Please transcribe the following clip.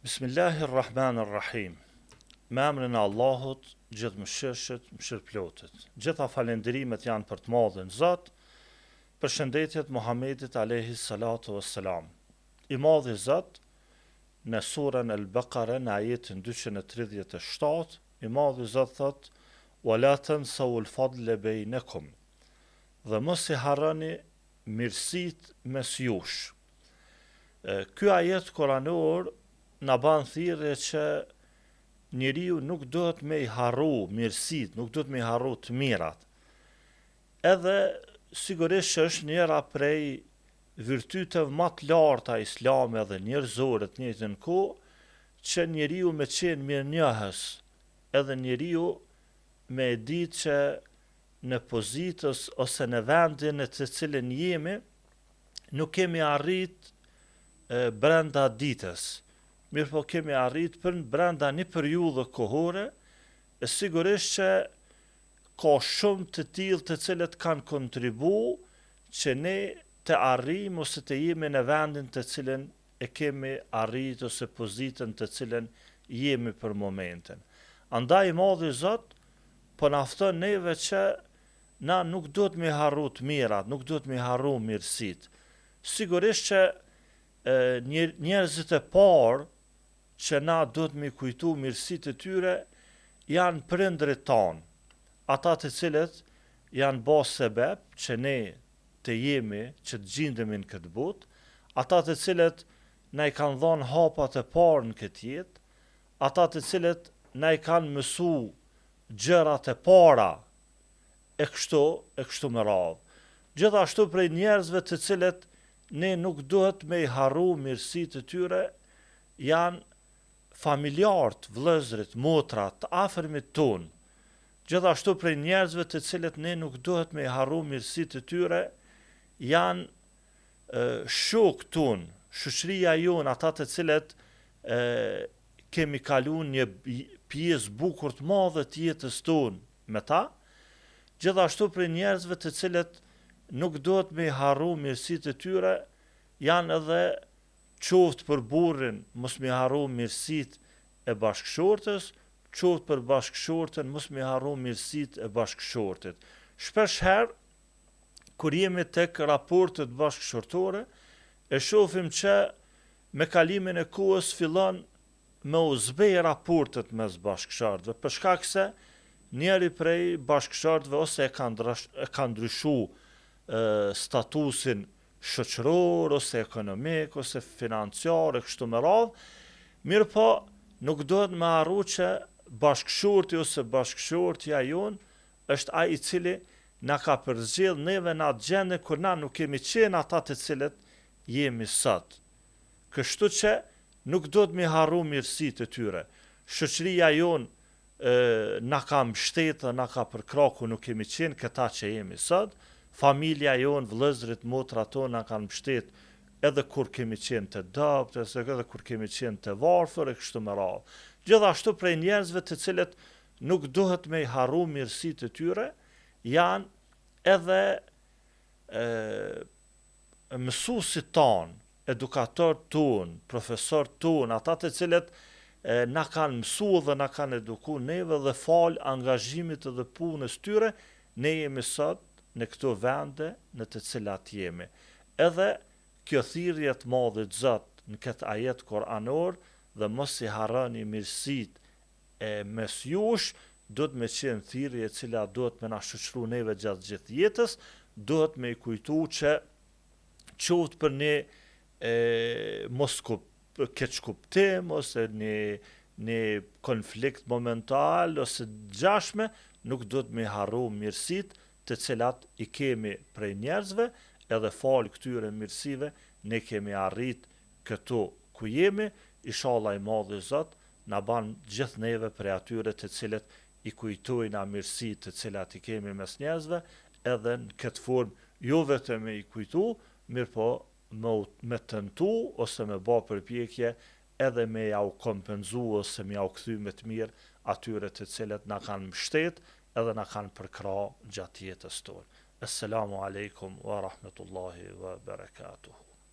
Bismillahirrahmanirrahim. Me emrin e Allahut, gjithë mëshirshët, mëshirëplotit. Gjitha falendrimet janë për të madhin Zot. Përshëndetjet Muhammedit alayhi salatu wassalam. I madhi Zot në surën Al-Baqara në ajetin 237, i madhi Zot thot: "Wala tansaw al-fadla bainakum." Dhe mos i harroni mirësitë mes jush. Ky ajet kuranor na ban thirrje që njeriu nuk duhet me i harru mirësitë, nuk duhet me i harru të mirat. Edhe sigurisht që është njëra prej virtyteve më të larta islame dhe njerëzore të njëjtën kohë, që njeriu me qenë mirënjohës, edhe njeriu me e ditë që në pozitës ose në vendin e të cilën jemi, nuk kemi arrit brenda ditës. Mirë po kemi arrit për brenda një periudhë kohore, e sigurisht që ka shumë të tillë të cilët kanë kontribu që ne të arrijmë ose të jemi në vendin të cilën e kemi arrit ose pozitën të cilën jemi për momentin. Andaj madhi Zot po na fton neve që na nuk duhet me harru të mirat, nuk duhet me harru mirësitë. Sigurisht që njerëzit e parë që na duhet me kujtu mirësitë e tyre janë prindrit tanë, ata të cilët janë bë sebeb që ne të jemi, që të gjindemi në këtë botë, ata të cilët na i kanë dhënë hapat e parë në këtë jetë, ata të cilët na i kanë mësu gjërat e para, e kështu me radhë. Gjithashtu prej njerëzve të cilët ne nuk duhet me i harru mirësitë e tyre janë familjarët, vëllezërit, motrat, të afërmit tonë. Gjithashtu prej njerëzve të cilët ne nuk duhet me i harru mirësitë e tyre janë shokët tonë, shoqëria jonë, ata të cilët kemi kalu një pjesë bukur të madhe të jetës tonë me ta. Gjithashtu prej njerëzve të cilët nuk duhet me i harru mirësitë e tyre janë edhe qoftë për burrin mos me harru mirësitë e bashkëshortës, qoftë për bashkëshortën mos me harru mirësitë e bashkëshortit. Shpesh herë kur jemi tek raportet bashkëshortore, e shohim që me kalimin e kohës fillon me u zbej raportet mes bashkëshortëve, për shkak se njëri prej bashkëshortëve ose e ka ndryshu statusin shoqëror, ose ekonomik, ose financiar, e kështu me radhë, mirë po nuk duhet me harru që bashkëshorti ose bashkëshortja jonë është ai i cili na ka përzgjedh neve në atë gjendje kur na nuk kemi qenë ata të cilët jemi sot. Kështu që nuk duhet me harru mirësitë e tyre. Shoqëria jonë na ka mbështetë, na ka përkrah kur nuk kemi qenë këta që jemi sot. Familja jonë, vëllezërit, motrat tonë na kanë mbështetë edhe kur kemi qenë të dobët, edhe kur kemi qenë të varfër, e kështu me radhë. Gjithashtu prej njerëzve të cilët nuk duhet me i harru mirësitë e tyre janë edhe mësuesit tanë, edukatorët tonë, profesorët tonë, ata të cilët na kanë mësu dhe na kanë eduku neve dhe fal angazhimit dhe punës tyre, ne jemi sot në këto vende në të cilat jemi. Edhe kjo thirrje të madhit Zot në këtë ajet kuranor dhe mos i harroni mirësitë mes jush, duhet me qenë thirrje e cila duhet me na shoqëru neve gjatë gjithë jetës, duhet me i kujtu që qoftë për një mos keq kuptim ose një konflikt momental ose gjashme, nuk duhet me harru mirësitë të cilat i kemi prej njerëzve, edhe fal këtyre mirësive, ne kemi arrit këtu ku jemi. Inshallah i madhi Zot na ban gjithë neve prej atyre të cilët i kujtojnë mirësitë të cilat i kemi mes njerëzve, edhe në këtë formë jo vetëm me i kujtu, mirë po me tentu ose me bë përpjekje edhe me ja u kompenzu ose me ja u kthy me të mirë atyre të cilët na kanë mbështetë edhe na kanë përkrah gjatë jetës tonë. Assalamu alaikum wa rahmetullahi wa barakatuh.